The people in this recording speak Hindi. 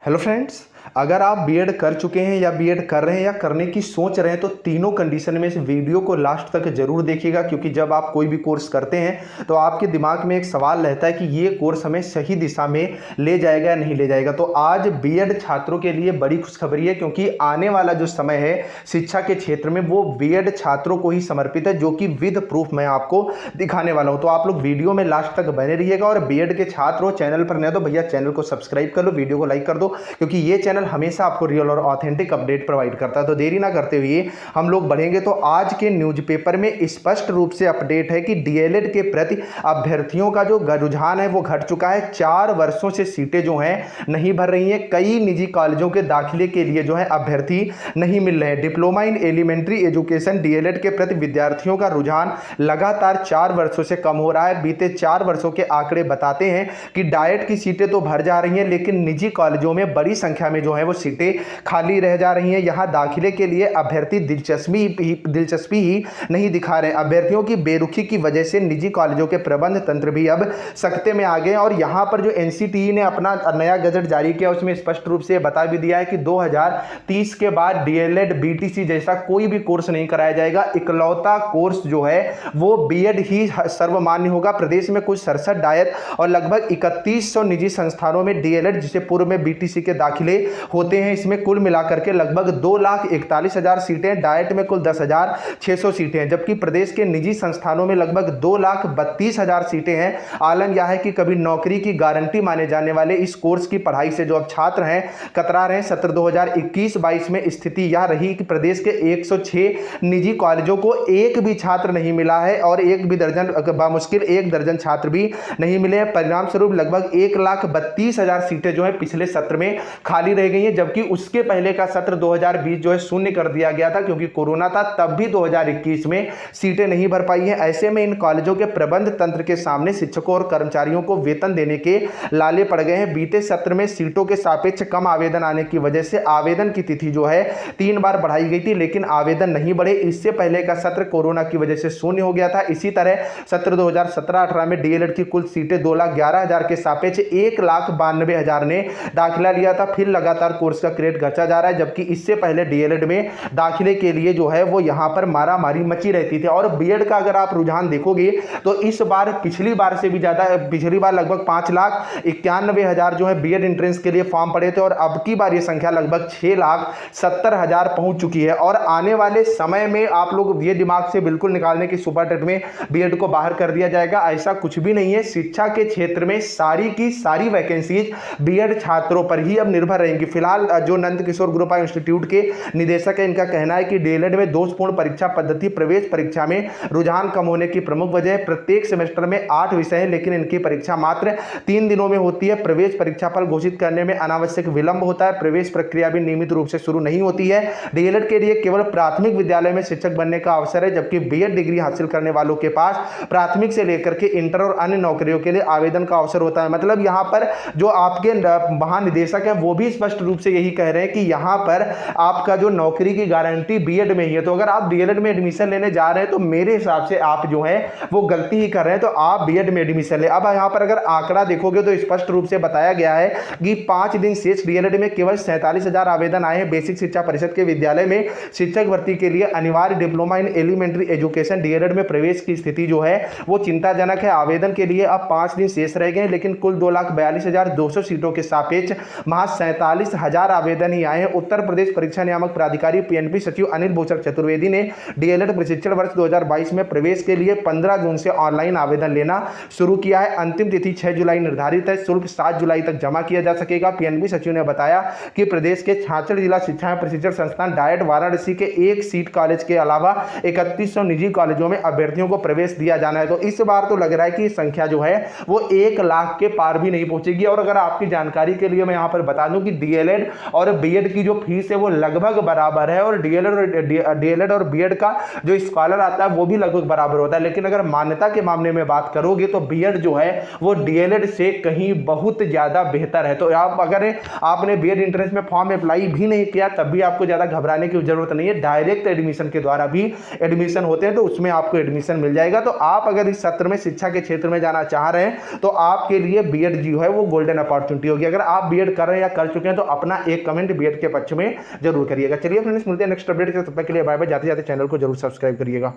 हेलो फ्रेंड्स, अगर आप बीएड कर चुके हैं या बीएड कर रहे हैं या करने की सोच रहे हैं तो तीनों कंडीशन में इस वीडियो को लास्ट तक जरूर देखिएगा, क्योंकि जब आप कोई भी कोर्स करते हैं तो आपके दिमाग में एक सवाल रहता है कि ये कोर्स हमें सही दिशा में ले जाएगा या नहीं ले जाएगा। तो आज बीएड छात्रों के लिए बड़ी खुशखबरी है, क्योंकि आने वाला जो समय है शिक्षा के क्षेत्र में वो बीएड छात्रों को ही समर्पित है, जो कि विद प्रूफ मैं आपको दिखाने वाला हूं। तो आप लोग वीडियो में लास्ट तक बने रहिएगा। और बीएड के छात्र हो, चैनल पर नए तो भैया चैनल को सब्सक्राइब कर लो, वीडियो को लाइक कर दो, क्योंकि ये चैनल हमेशा आपको रियल और ऑथेंटिक अपडेट प्रोवाइड करता है। तो देरी ना करते हुए हम लोग बढ़ेंगे। तो आज के न्यूज़पेपर में स्पष्ट रूप से अपडेट है कि डीएलएड के प्रति अभ्यर्थियों का जो रुझान है वो घट चुका है। 4 वर्षों से सीटें जो हैं नहीं भर रही हैं। कई निजी कॉलेजों के दाखिले के लिए जो है अभ्यर्थी नहीं मिल रहे हैं। Diploma in elementary education DElEd के प्रति विद्यार्थियों का रुझान लगातार 4 वर्षों से कम हो रहा है। बीते 4 वर्षों के आंकड़े बताते हैं कि डाइट की सीटें तो भर जा रही हैं, लेकिन निजी कॉलेजों में बड़ी संख्या में जो है वो सीटें खाली रह जा रही हैं। यहां दाखिले के लिए अभ्यर्थी दिलचस्पी ही नहीं दिखा रहे। अभ्यर्थियों की बेरुखी की वजह से निजी कॉलेजों के प्रबंध तंत्र भी अब सख्ते में आ गए। और यहां पर जो एनसीटीई ने अपना नया गजट जारी किया उसमें स्पष्ट रूप से बता भी दिया है कि 2030 के बाद डीएलएड बीटीसी जैसा कोई भी कोर्स नहीं कराया जाएगा। इकलौता कोर्स जो है वो बीएड ही सर्वमान्य होगा। प्रदेश में कुछ 67 डायट और लगभग 3100 निजी संस्थानों में डीएलएड, जिसे पूर्व में बीटीसी के दाखिले होते हैं, इसमें कुल मिलाकर के लगभग 2,41,000 सीटें, डाइट में कुल 10,600 सीटें हैं, जबकि प्रदेश के निजी संस्थानों में लगभग 2,32,000 सीटें हैं। आलम यह है कि कभी नौकरी की गारंटी माने जाने वाले इस कोर्स की पढ़ाई से जो अब छात्र हैं कतरा रहे हैं। सत्र 2021-22 में स्थिति यह रही कि प्रदेश के 106 निजी कॉलेजों को एक भी छात्र नहीं मिला है और एक भी दर्जन बामुश्किल 1 दर्जन छात्र भी नहीं मिले हैं। परिणाम स्वरूप लगभग 1,32,000 सीटें जो है पिछले सत्र में खाली रह गई हैं, जबकि उसके पहले का सत्र 2020 जो है शून्य कर दिया गया था, क्योंकि कोरोना था। तब भी 2021 में सीटें नहीं भर पाई हैं। ऐसे में इन कॉलेजों के प्रबंध तंत्र के सामने शिक्षकों और कर्मचारियों को वेतन देने के लाले पड़ गए हैं। बीते सत्र में सीटों के सापेक्ष कम आवेदन आने की वजह से आवेदन की तिथि जो है 3 बार बढ़ाई गई थी, लेकिन आवेदन नहीं बढ़े। इससे पहले का सत्र कोरोना की वजह से शून्य हो गया था। इसी तरह सत्र 2017-18 में डीएलएड की कुल सीटें 2,11,000 के सापेक्ष 1,92,000 ने दाखिला लिया था। फिर लगातार कोर्स का क्रेडिट घटा जा रहा है, जबकि इससे पहले डीएलएड में दाखिले के लिए जो है वो यहां पर मारामारी मची रहती थी। और बीएड का अगर आप रुझान देखोगे तो इस बार पिछली बार से भी ज्यादा, पिछली बार लगभग 5,91,000 जो है बीएड एंट्रेंस के लिए फॉर्म पड़े थे, और अब की बार ये संख्या लगभग 6,70,000 पहुंच चुकी है। और आने वाले समय में आप लोग ये दिमाग से बिल्कुल निकालने की सुपर टेट में बीएड को बाहर कर दिया जाएगा, ऐसा कुछ भी नहीं है। शिक्षा के क्षेत्र में सारी की सारी वैकेंसीज बीएड छात्रों पर ही अब निर्भर रहेंगी। फिलहाल जो नंद किशोर गुरुपा इंस्टीट्यूट के निदेशक है, इनका कहना है कि डीएलएड में दोषपूर्ण परीक्षा पद्धति प्रवेश परीक्षा में रुझान कम होने की प्रमुख वजह है। प्रत्येक सेमेस्टर में 8 विषय हैं, लेकिन इनकी परीक्षा मात्र 3 दिनों में होती है। प्रवेश परीक्षा फल घोषित करने में अनावश्यक विलंब होता है। प्रवेश प्रक्रिया भी नियमित रूप से शुरू नहीं होती है। डीएलएड के लिए केवल प्राथमिक विद्यालय में शिक्षक बनने का अवसर है, जबकि बीएड डिग्री हासिल करने वालों के पास प्राथमिक से लेकर के इंटर और अन्य नौकरियों के लिए आवेदन का अवसर होता है। मतलब यहां पर जो आपके महानिदेशक है वो भी स्पष्ट रूप से यही कह रहे हैं कि यहां पर आपका जो नौकरी की गारंटी बीएड में ही है। तो अगर आप डीएलएड में एडमिशन लेने जा रहे हैं तो मेरे हिसाब से आप जो है वो गलती ही कर रहे हैं, तो आप बीएड में एडमिशन ले। अब यहां पर अगर आंकड़ा देखोगे तो स्पष्ट रूप से बताया गया है कि 5 दिन शेष डीएलएड में केवल 47,000 आवेदन आए हैं। बेसिक शिक्षा परिषद के विद्यालय में शिक्षक भर्ती के लिए अनिवार्य diploma in elementary education DElEd में प्रवेश की स्थिति जो है वो चिंताजनक है। आवेदन के लिए अब 5 दिन शेष रह गए, लेकिन कुल 2,42,200 सीटों के सापेक्ष महज 47,000 आवेदन ही आए हैं। उत्तर प्रदेश परीक्षा नियामक प्राधिकारी पीएनपी सचिव अनिल भूषण चतुर्वेदी ने डीएलएड प्रशिक्षण वर्ष 2022 में प्रवेश के लिए 15 जून से ऑनलाइन आवेदन लेना शुरू किया है। अंतिम तिथि 6 जुलाई निर्धारित है। शुल्क 7 जुलाई तक जमा किया जा सकेगा। पीएनपी सचिव ने बताया कि प्रदेश के 66 जिला शिक्षा प्रशिक्षण संस्थान डाइट वाराणसी के 1 सीट कॉलेज के अलावा 3100 निजी कॉलेजों में अभ्यर्थियों को प्रवेश दिया जाना है। तो इस बार तो लग रहा है कि संख्या जो है वो 1 लाख के पार भी नहीं पहुंचेगी। और अगर आपकी जानकारी के लिए मैं यहां पर बता दूं कि डीएलएड और बीएड की जो फीस है वो लगभग बराबर है, और डीएलएड और बीएड का जो स्कॉलर आता है वो भी लगभग बराबर होता है। लेकिन अगर मान्यता के मामले में बात करोगे तो बीएड जो है वो डीएलएड से कहीं बहुत ज्यादा बेहतर है। तो आप अगर आपने बीएड एंट्रेंस में फॉर्म अप्लाई भी नहीं किया तब भी आपको ज्यादा घबराने की जरूरत नहीं है। डायरेक्ट एडमिशन के द्वारा भी एडमिशन होते हैं, तो उसमें आपको एडमिशन मिल जाएगा। तो आप अगर इस सत्र में शिक्षा के क्षेत्र में जाना चाह रहे हैं तो आपके लिए बीएड जो है वो गोल्डन अपॉर्चुनिटी होगी। अगर आप बीएड कर रहे हैं या कर चुके हैं तो अपना एक कमेंट बीएड के पक्ष में जरूर करिएगा। चलिए फ्रेंड्स, मिलते हैं नेक्स्ट अपडेट के, तब तक के लिए बाय बाय। जाते जाते चैनल को जरूर सब्सक्राइब करिएगा।